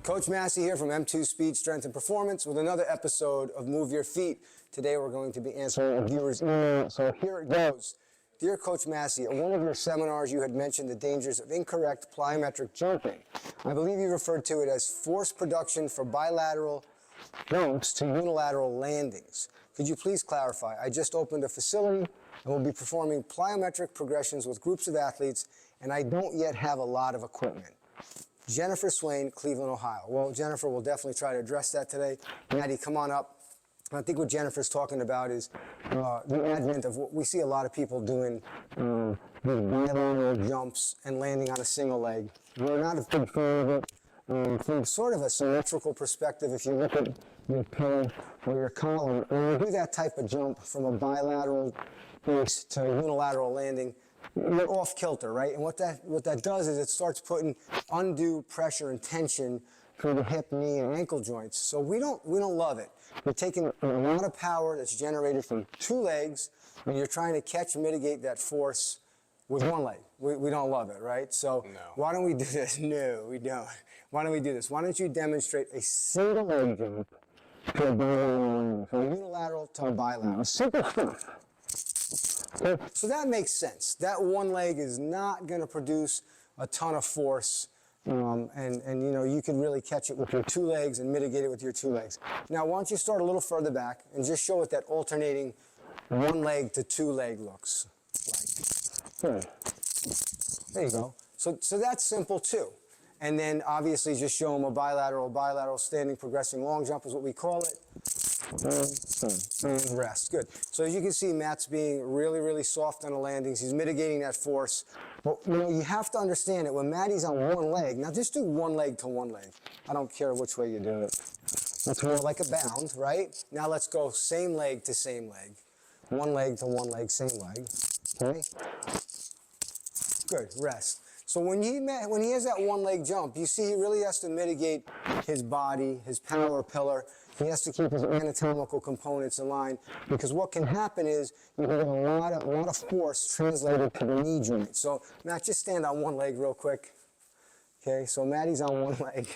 Coach Massi here from M2 Speed, Strength, and Performance with another episode of Move Your Feet. Today we're going to be answering a viewer's email, so here it goes. Dear Coach Massi, at one of your seminars you had mentioned the dangers of incorrect plyometric jumping. I believe you referred to it as force production for bilateral jumps to unilateral landings. Could you please clarify? I just opened a facility and will be performing plyometric progressions with groups of athletes, and I don't yet have a lot of equipment. Jennifer Swain, Cleveland, Ohio. Well, Jennifer will definitely try to address that today. Maddie, come on up. I think what Jennifer's talking about is the advent of what we see a lot of people doing, these bilateral jumps and landing on a single leg. We're not a big fan of it. From sort of a symmetrical perspective, if you look at your pillar or your column, when you do that type of jump from a bilateral base to a unilateral landing, you're off kilter, right? And what that does is it starts putting undue pressure and tension through the hip, knee, and ankle joints. So we don't love it. You're taking a lot of power that's generated from two legs, and you're trying to catch and mitigate that force with one leg. We don't love it, right? So Why don't we do this? No, we don't. Why don't we do this? Why don't you demonstrate a single leg jump to a bilateral, from unilateral to a bilateral? Simple stuff. Okay, so that makes sense. That one leg is not going to produce a ton of force, and you know, you can really catch it with your two legs and mitigate it with your two legs. Now, why don't you start a little further back and just show what that alternating one leg to two leg looks like. Good. There you go. So that's simple too. And then obviously just show them a bilateral standing progressing long jump is what we call it. And rest. Good. So as you can see, Matt's being really, really soft on the landings. He's mitigating that force. But you know, you have to understand that when Maddie's on one leg, now just do one leg to one leg. I don't care which way you do it. That's more like a bound, right? Now let's go same leg to same leg. One leg to one leg, same leg. Okay? Good. Rest. So when he has that one leg jump, you see he really has to mitigate his body, his power pillar. He has to keep his anatomical components in line, because what can happen is you can get a lot of force translated to the knee joint. So Matt, just stand on one leg real quick. Okay, so Maddie's on one leg.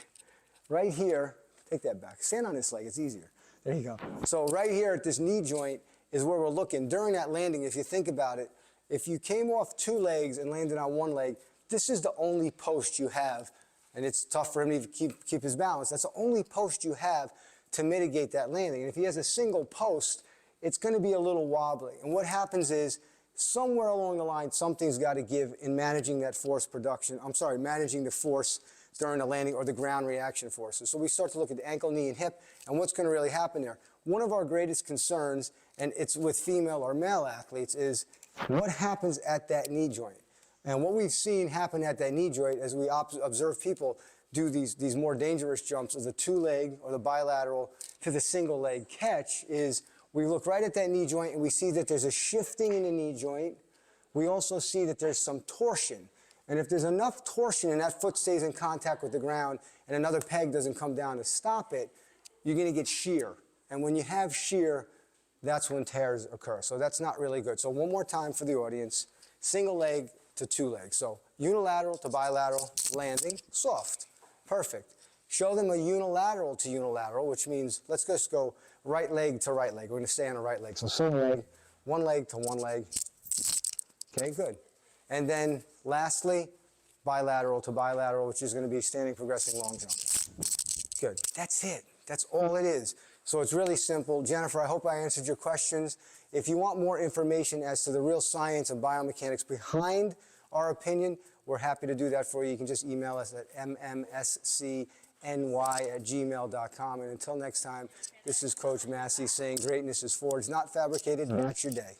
Right here, take that back. Stand on this leg, it's easier. There you go. So right here at this knee joint is where we're looking. During that landing, if you think about it, if you came off two legs and landed on one leg, this is the only post you have, and it's tough for him to keep his balance. That's the only post you have to mitigate that landing. And if he has a single post, it's going to be a little wobbly. And what happens is, somewhere along the line, something's got to give in managing that force production. I'm sorry, managing the force during the landing or the ground reaction forces. So we start to look at the ankle, knee, and hip, and what's going to really happen there. One of our greatest concerns, and it's with female or male athletes, is what happens at that knee joint. And what we've seen happen at that knee joint as we observe people do these more dangerous jumps of the two leg or the bilateral to the single leg catch is we look right at that knee joint and we see that there's a shifting in the knee joint. We also see that there's some torsion. And if there's enough torsion and that foot stays in contact with the ground and another peg doesn't come down to stop it, you're going to get shear. And when you have shear, that's when tears occur. So that's not really good. So one more time for the audience, single leg to two legs. So unilateral to bilateral, landing, soft. Perfect. Show them a unilateral to unilateral, which means let's just go right leg to right leg. We're going to stay on the right leg. So same leg, one leg to one leg. Okay, good. And then lastly, bilateral to bilateral, which is going to be standing progressing long jump. Good. That's it. That's all it is. So it's really simple. Jennifer, I hope I answered your questions. If you want more information as to the real science and biomechanics behind our opinion, we're happy to do that for you. You can just email us at mmscny@gmail.com. And until next time, this is Coach Massi saying greatness is forged, not fabricated. Match your day.